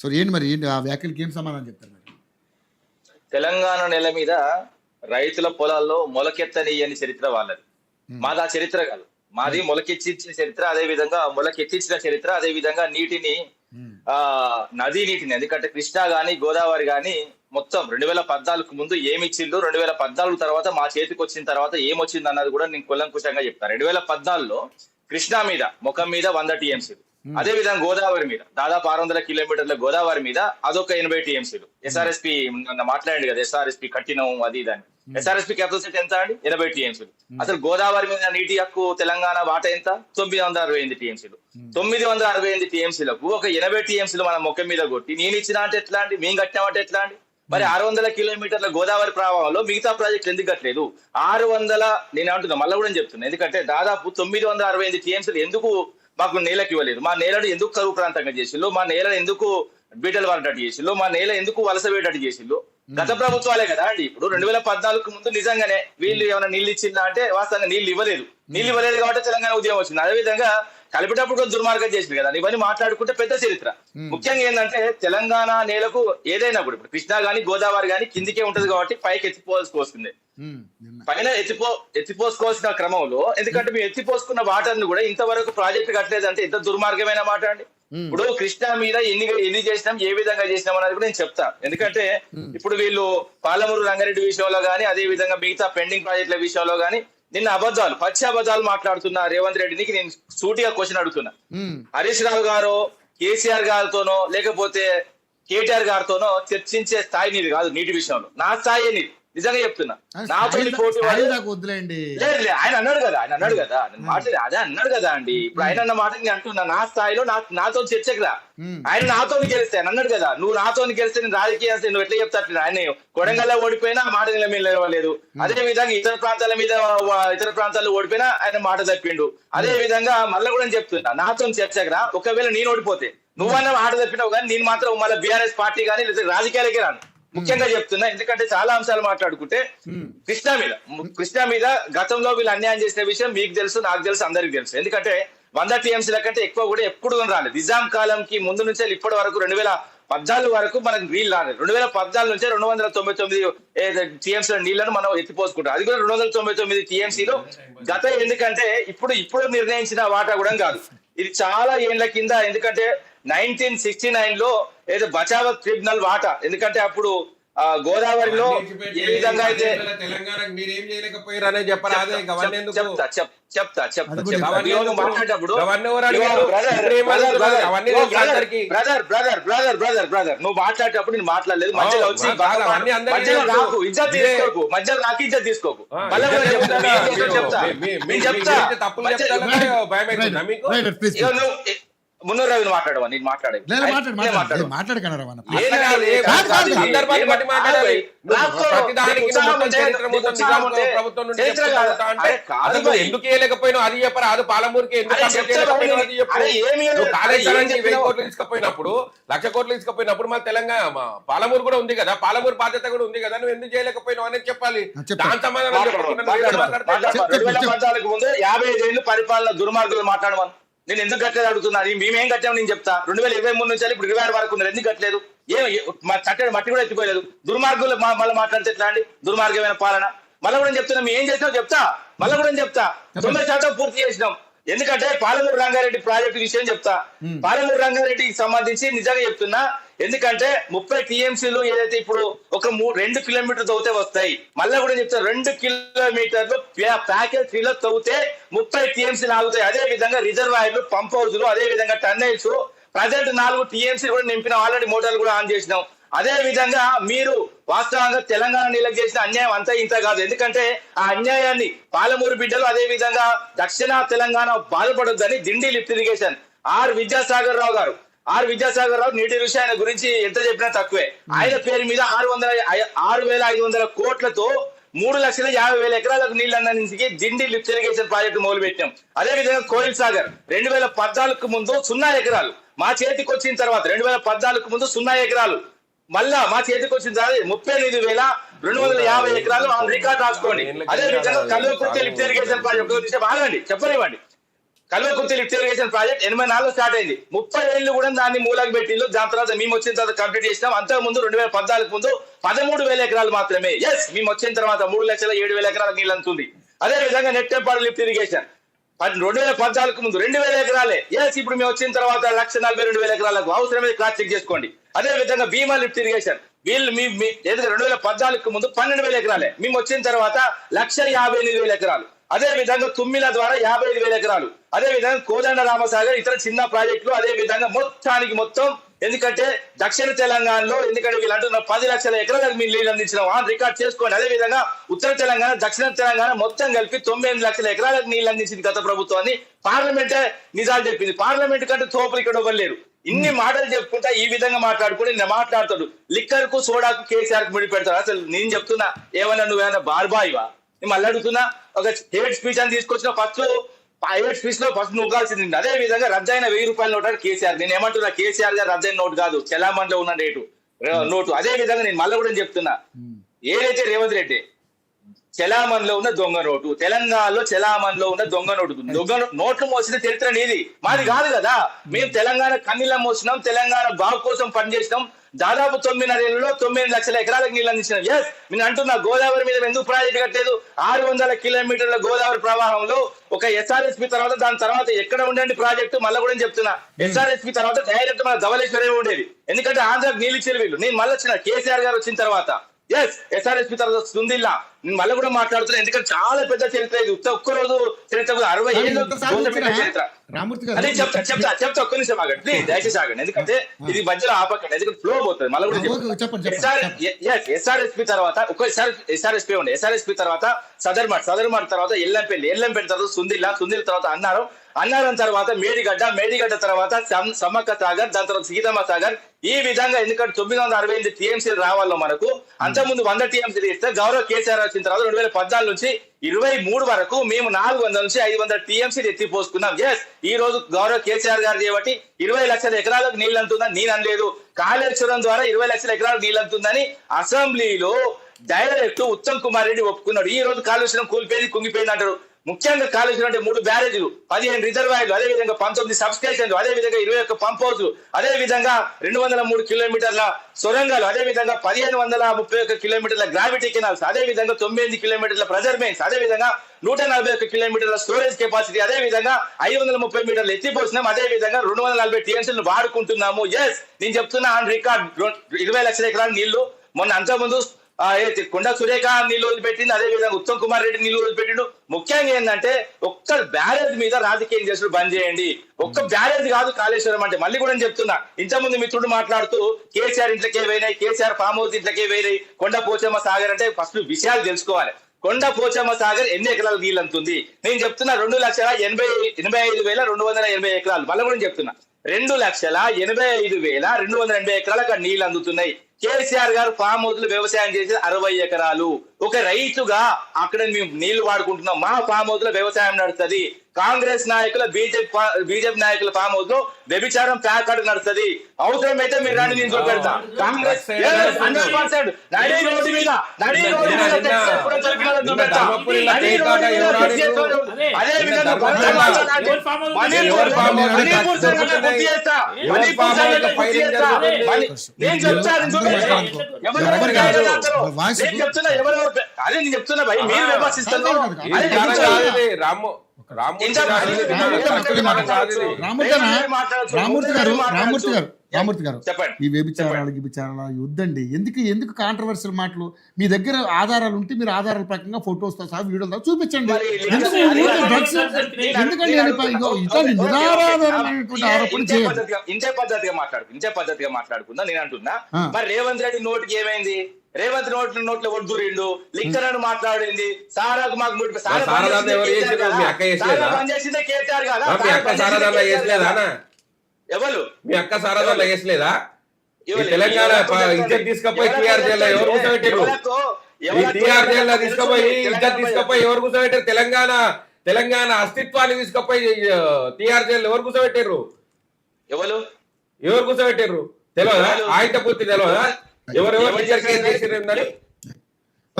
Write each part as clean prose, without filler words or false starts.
So ఏంటి మరి ఏంటి ఆ వ్యాఖ్యలకి ఏం సమాధానం చెప్తారు మరి? తెలంగాణ నేల మీద రైతుల పొలాల్లో మొలకెత్తనీయని చరిత్ర వాళ్ళది. హ్మ్. మాది ఆ చరిత్ర కాదు. మాది హ్మ్. మొలకెత్తించిన చరిత్ర, అదే విధంగా మొలకెత్తించిన చరిత్ర, అదే విధంగా నీటిని హ్మ్. నదీ నీటిని ఎందుకంటే కృష్ణా గాని, గోదావరి గాని మొత్తం 2014కు ముందు ఏమిచ్చిల్లు, 2014 తర్వాత మా చేతికొచ్చిన తర్వాత ఏమొచ్చిందన్నది కూడా నేను కూలంకుషంగా చెప్తా. 2014లో కృష్ణా మీద ముఖం మీద 100 టీఎంసీలు. హ్మ్. అదే విధంగా గోదావరి మీద దాదాపు 600 కిలోమీటర్ల గోదావరి మీద అదొక 80 టీఎంసీలు. హ్మ్. ఎస్ఆర్ఎస్పీ మాట్లాడండి కదా, ఎస్ఆర్ఎస్పీ కట్టినం అది ఇదని. హ్మ్. ఎస్ఆర్ఎస్పీ కెపాసిటీ ఎంత అండి? 80 టీఎంసీలు. హ్మ్. అసలు గోదావరి మీద నీటి హక్కు తెలంగాణ వాటా ఎంత? 968 టీఎంసీలు. హ్మ్. 968 టీఎంసీలకు ఒక 80 టీఎంసీలు మన ముఖం మీద కొట్టి నేను ఇచ్చినా అంటే ఎట్లా అండి? మేము కట్టామంటే ఎట్లా అండి? మరి హ్మ్. 600 కిలోమీటర్ల గోదావరి ప్రవాహంలో మిగతా ప్రాజెక్టులు ఎందుకు కట్టలేదు? 600 నేను అంటున్నా, మళ్ళీ కూడా చెప్తున్నా, ఎందుకంటే దాదాపు 968 టీఎంసీలు ఎందుకు మాకు నేలకు ఇవ్వలేదు? మా నేలను ఎందుకు కరువు ప్రాంతంగా చేసిల్లు? మా నేలను ఎందుకు బీటలు పడేటట్టు చేసిల్లు? మా నేల ఎందుకు వలస వేటట్టు చేసిల్లు? గత హ్మ్. ప్రభుత్వాలే కదా అండి. ఇప్పుడు 2014కు ముందు నిజంగానే వీళ్ళు హ్మ్. ఏమైనా నీళ్ళు ఇచ్చిందా అంటే వాస్తవంగా నీళ్ళు ఇవ్వలేదు. నీళ్ళు హ్మ్. ఇవ్వలేదు కాబట్టి తెలంగాణ ఉద్యమం వచ్చింది. అదేవిధంగా కలిపేటప్పుడు కూడా దుర్మార్గం చేసింది కదా. ఇవన్నీ మాట్లాడుకుంటే పెద్ద చరిత్ర. హ్మ్. ముఖ్యంగా ఏంటంటే తెలంగాణ నేలకు ఏదైనా కూడా ఇప్పుడు కృష్ణా గాని, గోదావరి గాని కిందికే ఉంటది కాబట్టి పైకి ఎత్తిపోవాల్సి వస్తుంది. హ్మ్. నిన్న. పైన ఎత్తిపోసుకోవాల్సిన క్రమంలో, ఎందుకంటే మేము ఎత్తిపోసుకున్న వాటర్ ను కూడా ఇంతవరకు ప్రాజెక్టు కట్టలేదంటే ఎంత దుర్మార్గమైన మాట అండి. హ్మ్. ఇప్పుడు కృష్ణా మీద ఎన్ని చేసినాం, ఏ విధంగా చేసినాం అనేది కూడా నేను చెప్తా. ఎందుకంటే హ్మ్. ఇప్పుడు వీళ్ళు పాలమూరు రంగారెడ్డి విషయంలో గానీ, అదే విధంగా మిగతా పెండింగ్ ప్రాజెక్టుల విషయంలో గానీ నిన్న పచ్చి అబద్ధాలు మాట్లాడుతున్న రేవంత్ రెడ్డికి నేను సూటిగా క్వశ్చన్ అడుగుతున్నా. హ్మ్. హరీష్ రావు గారు కేసీఆర్ గారితోనో లేకపోతే కేటీఆర్ గారితోనో చర్చించే స్థాయి నీది కాదు నీటి విషయంలో. నా స్థాయి నీది, నిజంగా చెప్తున్నా. నాతో పోటీ స్థాయి పడి దాకా వద్దులేండి. లేదు లేదు, ఆయన అన్నాడు కదా, హ్మ్. నేను హ్మ్. మాట్లాడి అదే అన్నాడు కదా అండి. ఇప్పుడు ఆయన హ్మ్. అన్న మాట నేను అంటున్నా, నా స్థాయిలో నాతో చర్చకు రా. హ్మ్. ఆయన నాతో గెలిస్తే ఆయన అన్నాడు కదా, నువ్వు నాతో గెలిస్తే నేను రాజకీయ నువ్వు ఎట్లా చెప్తా అట్లా. ఆయన హ్మ్. కొడంగల్లో ఓడిపోయినా ఆ మాట నిలవలేదు. హ్మ్. అదే విధంగా ఇతర ప్రాంతాల్లో ఓడిపోయినా ఆయన మాట తప్పిండు. అదే హ్మ్. విధంగా మళ్ళీ కూడా నేను చెప్తున్నా, నాతో చర్చకు రా. ఒకవేళ నేను ఓడిపోతే హ్మ్. నువ్వన్నా మాట తప్పినావు కానీ నేను మాత్రం మళ్ళీ బీఆర్ఎస్ పార్టీ కానీ లేదా రాజకీయాలకే రాను. హ్మ్. ముఖ్యంగా చెప్తున్నా, ఎందుకంటే చాలా అంశాలు మాట్లాడుకుంటే హ్మ్. కృష్ణా మీద కృష్ణా మీద గతంలో వీళ్ళు అన్యాయం చేసిన విషయం మీకు తెలుసు, నాకు తెలుసు, అందరికి తెలుసు. ఎందుకంటే 100 టీఎంసీల కంటే ఎక్కువ కూడా ఎప్పుడు రాలేదు. నిజాం కాలంకి ముందు నుంచే ఇప్పటి వరకు 2014 వరకు మనకు నీళ్ళు రాలేదు. 2014 నుంచే 299 టీఎంసీల నీళ్లను మనం ఎత్తిపోసుకుంటాం. అది కూడా 299 టీఎంసీలు గత, ఎందుకంటే ఇప్పుడు నిర్ణయించిన వాటా కూడా కాదు. ఇది చాలా ఏళ్ల కింద, ఎందుకంటే 1969లో ఏదో బచావత్ ట్రిబ్యునల్ వాటా, ఎందుకంటే అప్పుడు గోదావరిలో అవన్నీ ఏ ఇచ్చిపెట్టి విధంగా అయితే పదేళ్ల తెలంగాణకు మీరేం చేయలేకపోయారనే చెప్పరాదే. అవన్నీ ఎందుకు? చెప్తా అది కూడా అవన్నీ ఇవాళ ఎందుకు? మాట్లాడేటప్పుడు అవన్నీ ఎవరు అడిగారు? ఇప్పుడు ఏమడుగుతున్నారు? అవన్నీ తెలుసు అందరికీ. బ్రదర్ నువ్వు మాట్లాడేటప్పుడు నేను మాట్లాడలేదు. మధ్యలో వచ్చి కాదు, అవన్నీ అందరికీ మధ్యలో తెలుసు. నాకు ఇజ్జత్ ఇదే. తీసుకోకు, మధ్యలో నాకు ఇజ్జత్ తీసుకోకు. మళ్ళీ కూడా ఇద్దరు చెప్తా, చెప్తారా? ఏం చేస్తానో చెప్తా. మీ నేను చెప్తా. గురించి తప్పులు చెప్తారా? భయం అవుతుందా మీకు? Right please. ఇక నువ్వు మున్నూరు రవిని మాట్లాడవా? నేను మాట్లాడేది లేదు మాట్లాడకనరా మన ఏం కాదు, ఏ సందర్భాన్ని బట్టి మాట్లాడాలి. ప్రతి దానికి నువ్వు మొత్తం చరిత్ర మొత్తం నిజాం ప్రభుత్వం నుండి చెప్తా అంటే అది నువ్వు ఎందుకు వేయలేకపోయినావు అది చెప్పరా? అది పాలమూరుకి ఎందుకు కంప్లీట్ చేయలేకపోయినావు అది చెప్పు. నువ్వు కాళేశ్వరానికి 1000 కోట్లు తీసుకుపోయినప్పుడు 1,00,000 కోట్లు తీసుకుపోయినప్పుడు మన తెలంగాణ పాలమూరు కూడా ఉంది కదా, పాలమూరు బాధ్యత కూడా ఉంది కదా, నువ్వు ఎందుకు చేయలేకపోయినావు అనేది చెప్పాలి. దాని సమాధానం చెప్పకుండా 2014 ముందు 55 ఏళ్ళు పరిపాలన దుర్మార్గులు మాట్లాడమని నేను ఎందుకు కట్టలేదు అడుగుతున్నా. మేమేం కట్టాము నేను చెప్తా. 2023 నుంచి ఇప్పుడు 26 వరకు ఉన్నారు, ఎందుకు కట్టలేదు? చట్టం మట్టి కూడా ఎత్తిపోయలేదు. దుర్మార్గులు మళ్ళీ మాట్లాడితే ఎట్లా అండి? దుర్మార్గమైన పాలన. మళ్ళీ కూడా చెప్తున్నా, మేము ఏం చేసినాం చెప్తా. మళ్ళీ కూడా చెప్తా, 90% పూర్తి చేసినాం. ఎందుకంటే పాలమూరు రంగారెడ్డి ప్రాజెక్టు విషయం చెప్తా. పాలమూరు రంగారెడ్డికి సంబంధించి నిజంగా చెప్తున్నా, ఎందుకంటే 30 టీఎంసీలు ఏదైతే ఇప్పుడు ఒక 2 కిలోమీటర్లు తవ్వుతే వస్తాయి. మళ్ళీ కూడా చెప్తా, 2 కిలోమీటర్లు ప్యాకేజ్ 3లో తవ్వుతే 30 టీఎంసీలు ఆగుతాయి. అదే విధంగా రిజర్వాయర్లు, పంప్ హౌస్లు, అదే విధంగా టన్నెల్స్ ప్రజెంట్ 4 టీఎంసీ కూడా నింపినాం. ఆల్రెడీ మోటార్లు కూడా ఆన్ చేసినాం. అదే విధంగా మీరు వాస్తవంగా తెలంగాణ నీళ్ళకి చేసిన అన్యాయం అంతా ఇంత కాదు. ఎందుకంటే ఆ అన్యాయాన్ని పాలమూరు బిడ్డలు, అదే విధంగా దక్షిణ తెలంగాణ బాధపడొద్దని దిండి లిఫ్ట్ ఇరిగేషన్ విద్యాసాగర్ రావు నీటి విషయాన్ని గురించి ఎంత చెప్పినా తక్కువే. ఆయన పేరు మీద 6,500 కోట్లతో 3,50,000 ఎకరాలకు నీళ్లు అందించి దిండి లిఫ్ట్ ఇరిగేషన్ ప్రాజెక్టు మొదలు పెట్టాం. అదే విధంగా కోయిల్ సాగర్ 2014 ముందు 0 ఎకరాలు, మా చేతికి వచ్చిన తర్వాత 2014 ముందు 0 ఎకరాలు, మళ్ళా మా చేతికి వచ్చిన తర్వాత 38,250 ఎకరాలు రికార్డ్ రాసుకోండి. అదే విధంగా కల్వకుర్తి లిఫ్ట్ ఇరిగేషన్ ప్రాజెక్టు గురించి బాగండి చెప్పనివ్వండి. Kalwakurthy lift irrigation project 84 start అయింది. 30 ఏళ్ళు కూడా దాన్ని మూలకు పెట్టిండ్రు. దాని తర్వాత మేము వచ్చిన తర్వాత కంప్లీట్ చేసినాం. అంతకు ముందు 2014 ముందు 13,000 ఎకరాలు మాత్రమే. ఎస్, మేము వచ్చిన తర్వాత 3,07,000 ఎకరాల నీళ్ళు అందుతుంది. అదే విధంగా నెట్టెంపాడు లిఫ్ట్ ఇరిగేషన్ 2014 ముందు 2,000 ఎకరాలే. ఎస్, ఇప్పుడు మేము వచ్చిన తర్వాత 1,42,000 ఎకరాలకు అవసరమే క్రాస్ చెక్ చేసుకోండి. అదే విధంగా భీమా లిఫ్ట్ ఇరిగేషన్ వీళ్ళు 2014 ముందు 12,000 ఎకరాలే. మేము వచ్చిన తర్వాత 1,58,000 ఎకరాలు. అదే విధంగా తుమ్మిల ద్వారా 55,000 ఎకరాలు. అదే విధంగా కోదండ రామసాగర్ ఇతర చిన్న ప్రాజెక్టులు. అదే విధంగా మొత్తం ఎందుకంటే దక్షిణ తెలంగాణలో ఎందుకంటే వీళ్ళు అంటున్నారు 10 లక్షల ఎకరాలకు మీరు నీళ్ళు అందించినాం అని రికార్డ్ చేసుకోండి. అదే విధంగా ఉత్తర తెలంగాణ దక్షిణ తెలంగాణ మొత్తం కలిపి 9 లక్షల ఎకరాలకు నీళ్ళు అందించింది గత ప్రభుత్వాన్ని. పార్లమెంటే నిజాలు చెప్పింది. పార్లమెంట్ కంటే తోపులు ఇక్కడ ఇవ్వలేరు. ఇన్ని మాటలు చెప్పుకుంటా ఈ విధంగా మాట్లాడుకుని నేను మాట్లాడతాడు. లిక్కర్ కు సోడాకు కేసీఆర్ కు ముడి పెడతాడు. అసలు నేను చెప్తున్నా ఏమన్నా నువ్వేమన్నా బార్బాయివా? నేను మళ్ళీ అడుగుతున్నా. ఒక హేట్ స్పీచ్ అని తీసుకొచ్చిన ఫస్ట్ హేట్ స్పీచ్ లో ఫస్ట్ నువ్వుగాల్సింది. అదే విధంగా రద్దయిన 1,000 రూపాయల నోటు కేసీఆర్. నేను ఏమంటున్నా, కేసీఆర్ గారు రద్దయిన నోటు కాదు, చెలామణిలో ఉన్న నోటు. అదే విధంగా నేను మళ్ళీ కూడా చెప్తున్నా, ఏదైతే రేవంత్ రెడ్డి చెలామణిలో ఉన్న దొంగ నోటు, తెలంగాణలో చెలామణిలో ఉన్న దొంగ నోట్లు మోసిన చరిత్ర నీది, మాది కాదు కదా. మేము తెలంగాణ కన్నీళ్ళ మోసినాం, తెలంగాణ బాగు కోసం పనిచేసినాం. దాదాపు 9.5 ఏళ్లలో 9 లక్షల ఎకరాలకు నీళ్ళు అందించినాం. ఎస్, నేను అంటున్నా గోదావరి మీద ఎందుకు ప్రాజెక్ట్ కట్టలేదు? 600 కిలోమీటర్ల గోదావరి ప్రవాహంలో ఒక ఎస్ఆర్ఎస్పీ తర్వాత దాని తర్వాత ఎక్కడ ఉండండి ప్రాజెక్టు మళ్ళీ కూడా చెప్తున్నా. ఎస్ఆర్ఎస్పీ తర్వాత డైరెక్ట్ మన ధవళేశ్వరం ఉండేది. ఎందుకంటే ఆంధ్రాకు నీళ్ళు ఇచ్చారు వీళ్ళు. నేను మళ్ళీ వచ్చిన కేసీఆర్ గారు వచ్చిన తర్వాత ఎస్ ఎస్ఆర్ఎస్పీ తర్వాత సుందిల్లా నేను మళ్ళీ కూడా మాట్లాడుతున్నా. ఎందుకంటే చాలా పెద్ద చరిత్ర ఇది. ఒక్కరోజు చరిత్ర 60 ఏళ్ళు చరిత్ర. అదే చెప్తా ఒక్క నిమిషం ఆగండి ప్లీజ్, దయచేసి ఆగండి. ఎందుకంటే ఇది మధ్యలో ఆపకండి, ఎందుకంటే ఫ్లో పోతుంది. మళ్ళీ కూడా ఎస్ఆర్ఎస్పీ తర్వాత ఒక్కసారి ఎస్ఆర్ఎస్పీ ఉండే. ఎస్ఆర్ఎస్పీ తర్వాత సదర్మాట్ తర్వాత ఎల్లంపల్లి తర్వాత సుందిల్ తర్వాత అన్నారం తర్వాత మేడిగడ్డ తర్వాత సమ్మక్క సాగర్, దాని తర్వాత సీతమ్మ సాగర్. ఈ విధంగా ఎందుకంటే 968 టీఎంసీలు రావాలో మనకు. అంతకుముందు 100 టీఎంసీలు ఇస్తే గౌరవ కేసీఆర్ వచ్చిన తర్వాత 2014 నుంచి 23 వరకు మేము 400 నుంచి 500 టీఎంసీలు ఎత్తిపోసుకున్నాం. ఎస్, ఈ రోజు గౌరవ కేసీఆర్ గారు చేయబట్టి 20 లక్షల ఎకరాలకు నీళ్ళు అంటుందని నేను అనలేదు. కాళేశ్వరం ద్వారా 20 లక్షల ఎకరాలకు నీళ్ళు అంటుందని అసెంబ్లీలో డైరెక్ట్ ఉత్తమ్ కుమార్ రెడ్డి ఒప్పుకున్నాడు. ఈ రోజు కాళేశ్వరం కూలిపోయింది, కుంగిపోయింది అంటారు. ముఖ్యంగా కాళేశ్వరం అంటే 3 బ్యారేజీలు, 15 రిజర్వాయర్లు, అదే విధంగా 19 సబ్ స్టేషన్లు, అదే విధంగా 21 పంప్ హౌస్లు, అదే విధంగా 203 కిలోమీటర్ల సొరంగాలు, అదే విధంగా 1531 కిలోమీటర్ల గ్రావిటీ కెనాల్స్, అదే విధంగా 9 కిలోమీటర్ల ప్రెజర్మెంట్స్, అదే విధంగా 141 కిలోమీటర్ల స్టోరేజ్ కెపాసిటీ, అదే విధంగా 530 మీటర్లు ఎత్తిపోసినాం. అదే విధంగా 240 టీఎంసీలు వాడుకుంటున్నాము. ఎస్, నేను చెప్తున్నా ఆన్ రికార్డ్ 20 లక్షల ఎకరాల నీళ్లు. మొన్న అంతకుముందు కొండ సురేఖ నీళ్లు వదిలిపెట్టింది, అదే విధంగా ఉత్తమ్ కుమార్ రెడ్డి నీళ్లు వదిలిపెట్టిండు. ముఖ్యంగా ఏంటంటే ఒక్క బ్యారేజ్ మీద రాజకీయం చేసుడు బంద్ చేయండి. ఒక్క బ్యారేజ్ కాదు కాళేశ్వరం అంటే. మళ్ళీ కూడా చెప్తున్నా, ఇంతకుముందు మిత్రుడు మాట్లాడుతూ కేసీఆర్ ఇంట్లకే పోయినాయి, కేసీఆర్ ఫామ్ హౌస్ ఇంట్లకే పోయినాయి, కొండ పోచమ్మ సాగర్ అంటే ఫస్ట్ విషయాలు తెలుసుకోవాలి. కొండ పోచమ్మ సాగర్ ఎన్ని ఎకరాలు నీళ్ళు అంతుంది? నేను చెప్తున్నా 2,85,280 ఎకరాలు. మళ్ళీ కూడా చెప్తున్నా 2,85,280 ఎకరాలకు నీళ్ళు అందుతున్నాయి. కేసీఆర్ గారు ఫామ్ హౌస్ లో వ్యవసాయం చేసేది 60 ఎకరాలు. ఒక రైతుగా అక్కడ మేము నీళ్లు వాడుకుంటున్నాం. మా ఫామ్ హౌస్ లో వ్యవసాయం నడుస్తుంది. కాంగ్రెస్ నాయకుల బీజేపీ నాయకుల ఫామ్ హౌస్ లో వ్యభిచారం ప్యాకెట్ నడుస్తుంది. అవసరమైతే మీరు రాండి, నేను చూపెడతా. కాంగ్రెస్ 100% నడి రోడ్డు మీద అదే విధంగా నేను చెప్తున్నా ఎవరు అదే నేను చెప్తున్నా భయ్, మీరు విమర్శిస్తారు. రామూర్తి గారు ఈ వ్యభిచారాలు వద్దండి. ఎందుకు కాంట్రవర్షియల్ మాటలు? మీ దగ్గర ఆధారాలు ఉంటే మీరు ఆధారాల ప్రకారంగా ఫోటోస్ తో సహా వీడియోలు చూపించండి. ఎందుకంటే ఇంతే పద్ధతిగా మాట్లాడుకుందా. నేను అంటున్నా మరి రేవంత్ రెడ్డి నోటికి ఏమైంది? రేవంత్ నోట్లో ఒడ్డురిండు, లిక్కర్ అని మాట్లాడింది, సారాకు మాకు పనిచేసిందే కేసీఆర్ కదా. ఎవరు మీ అక్క సారదాలో వేసలేదా? తెలంగాణ ఇజ్జత్ తీసుకపోయి టీఆర్ జైల్లో ఎవరు కూర్చోబెట్టారు? టీఆర్ జైల్లో తీసుకుపోయి ఇజ్జత్ తీసుకుపోయి ఎవరు కూర్చోబెట్టారు? తెలంగాణ అస్తిత్వాన్ని తీసుకుపోయి టీఆర్ జైల్లో ఎవరు కూర్చోబెట్టారు? ఎవరు కూర్చోబెట్టారు తెలియదా? ఆయన పూర్తి తెలియదా? ఎవరెవరు చేసిందని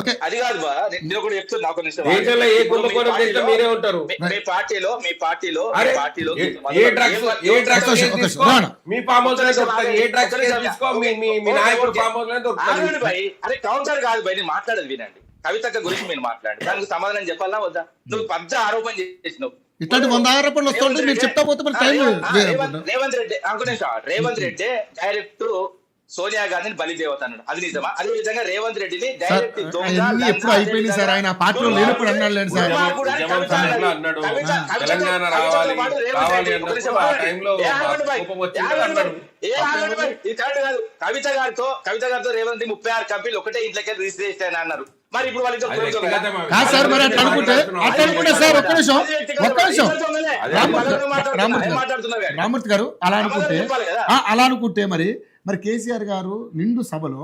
ఓకే అది కాదు బా నేను కూడా చెప్తున్నా ఒక నిమిషం దేశంలో ఏ కుంభకోణం చేస్తే మీరే ఉంటారు. మీ పార్టీలో అరే, ఏ డ్రగ్స్ తీసుకో మీ ఫామ్ హౌస్ లో దొరుకుతుంది. ఏ డ్రగ్స్ తీసుకో మీ నాయకుడు ఫామ్ హౌస్ లో దొరుకుతుంది. భయ్ అరే కౌంటర్ కాదు భయ్ నేను మాట్లాడేది వినండి. కవితక్క గురించి మీరు మాట్లాడండి, దానికి సమాధానం చెప్పాలా వద్దా? నువ్వు పెద్ద ఆరోపణ చేసినావు. ఇట్లాంటి 100 ఆరోపణలు వస్తుంటే మీరు చెప్తా పోతే మరి టైం రేవంత్ రెడ్డి డైరెక్ట్ సోనియా గాంధీని బలిదేవత అన్నాడు. అది నిజమా? అదే విధంగా రేవంత్ రెడ్డిని డైరెక్ట్ ఎప్పుడు అయిపోయింది సార్, ఆయన పార్టీలో లేనప్పుడు అన్నాడు లేండి సార్. అన్నాడు తెలంగాణ రావాలి రావాలి అన్నప్పుడు ఆ టైంలో కోపం వచ్చింది అన్నాడు. కవిత గారితో రేవంత్ 36 కంపెనీలు ఒకటే ఇంట్లోకి రిజిస్ట్రేషన్ అన్నారు. మరి ఇప్పుడు కాదు సార్, మరి అట్లా అనుకుంటే సార్ ఒక్క నిమిషం రామూర్తి గారు అలా అనుకుంటే మరి కేసీఆర్ గారు నిండు సభలో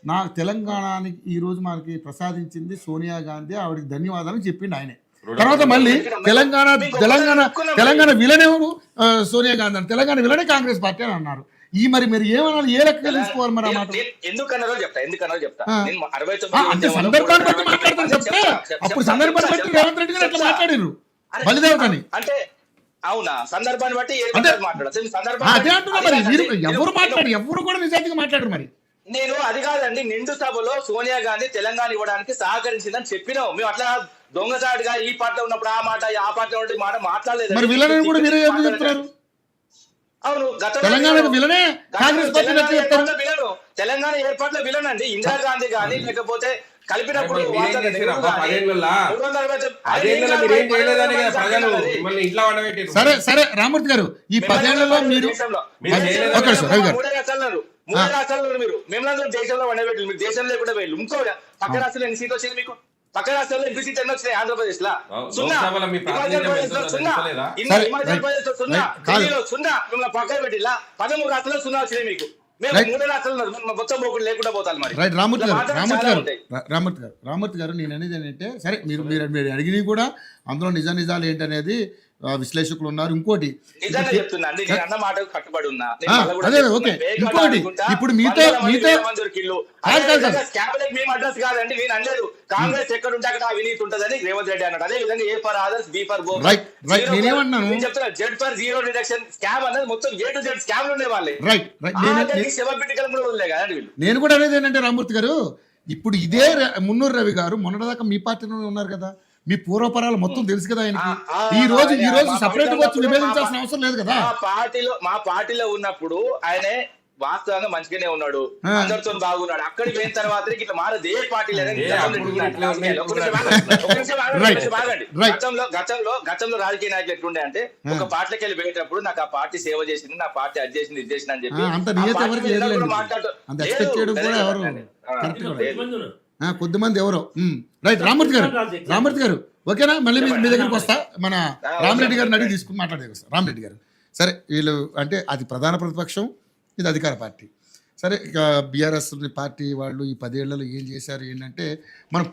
నా తెలంగాణకి ఈ రోజు మనకి ప్రసాదించింది సోనియా గాంధీ, ఆవిడకి ధన్యవాదాలు చెప్పిండు ఆయనే. తర్వాత మళ్ళీ తెలంగాణ విలనేమో సోనియా గాంధీ అని, తెలంగాణ విలనే కాంగ్రెస్ పార్టీ అని అన్నారు. ఈ మరి మీరు ఏమన్నా ఏ లెక్క తీసుకోవాలి మరి? ఆ మాట ఎందుకన్నారో చెప్తా. అంటే సందర్భాన్ని బట్టి మాట్లాడతారు చెప్తే, అప్పుడు సందర్భాన్ని బట్టి రేవంత్ రెడ్డి గారు ఎట్లా మాట్లాడారు బలిదేవతని? అంటే అవునా, సందర్భాన్ని బట్టి అదే అంటున్నా. మరి మీరు ఎవరు కూడా నిజాయితీగా మాట్లాడరు. మరి నేను అది కాదండి, నిండు సభలో సోనియా గాంధీ తెలంగాణ ఇవ్వడానికి సహకరించిందని చెప్పినావు. మేము అట్లా దొంగసాటుగా ఈ పార్టీలో ఉన్నప్పుడు ఆ మాట ఆ పార్టీలో ఉన్నప్పుడు మాట మాట్లాడలేదు. మరి విలన్ కూడా మీరే చెప్తున్నారు. అవును, తెలంగాణకు విలనే కాంగ్రెస్ పార్టీ విలను, తెలంగాణ ఏర్పాట్లో విలన్ అండి. ఇందిరాగాంధీ గానీ లేకపోతే కలిపినప్పుడు సరే రామూర్తి గారు, ఈ 10 ఏళ్లలో మీరు 3 రాష్ట్రాల్లో మీరు మేమందరం దేశంలో వండబెట్టారు. మీరు దేశంలో కూడా వెళ్ళి ఇంకో పక్క రాష్ట్రాల్లో ఎన్ని సీట్లు వచ్చింది మీకు? పక్క రాష్ట్రాల్లో ఎంపీ సీట్లు ఎన్ని వచ్చినాయి? ఆంధ్రప్రదేశ్ లో 0, హిమాచల్ ప్రదేశ్ లో 0, హిమాచల్ ప్రదేశ్ లో 0, ఢిల్లీలో 0, మిమ్మల్ని పక్కన పెట్టిలా 13 రాష్ట్రాల్లో 0 వచ్చినాయి మీకు. మేము 3 రాష్ట్రాల్లో మొత్తం పోకుండా లేకుండా పోతాను. మరి రైట్ రామూర్తి గారు నేను అనేది ఏంటంటే, సరే మీరు అడిగినవి కూడా అందులో నిజాలు ఏంటనేది విశ్లేషకులు ఉన్నారు. ఇంకోటి అదే ఓకే, ఇంకోటి ఇప్పుడు మీతో కాంగ్రెస్ ఎక్కడ ఉంటే అక్కడ అవినీతి ఉంటదని రేవంత్ రెడ్డి అన్నాడు. అదే విధంగా A for others B for both. నేనేమన్నాను చెప్తున్నా, Z for zero reduction scam అనేది మొత్తం ఏ టు జెడ్ స్కామ్లు ఉండే వాళ్ళే. నేను కూడా అనేది ఏంటంటే రామూర్తి గారు, ఇప్పుడు ఇదే మున్నూరు రవి గారు మొన్నటిదాకా మీ పార్టీలో ఉన్నారు కదా, మీ పూర్వపరాలు మొత్తం తెలుసు కదా ఆయనకి. ఈ రోజు సపరేట్ గా వచ్చి నివేదించాల్సిన అవసరం లేదు కదా. మా పార్టీలో ఉన్నప్పుడు ఆయనే వాస్తవంగా మంచిగానే ఉన్నాడు, అందరితో బాగున్నాడు. అక్కడికి పోయిన తర్వాత ఇట్లా మారదు ఏ పార్టీ గతంలో రాజకీయ నాయకులు ఎట్లుండే అంటే, ఒక పార్టీకి వెళ్ళి పోయేటప్పుడు నాకు ఆ పార్టీ సేవ చేసింది, నా పార్టీ అది చేసింది ఇది చేసింది అని చెప్పి కొద్దిమంది ఎవరో. రైట్ రామూర్తి గారు ఓకేనా? మళ్ళీ మీ దగ్గరికి వస్తా. మన రామరెడ్డి గారిని అడిగి తీసుకుని మాట్లాడేది వస్తా. రామరెడ్డి గారు, సరే వీళ్ళు అంటే అది ప్రధాన ప్రతిపక్షం, ఇది అధికార పార్టీ. సరే ఇక బీఆర్ఎస్ పార్టీ వాళ్ళు ఈ 10 ఏళ్లలో ఏం చేశారు ఏంటంటే, మనం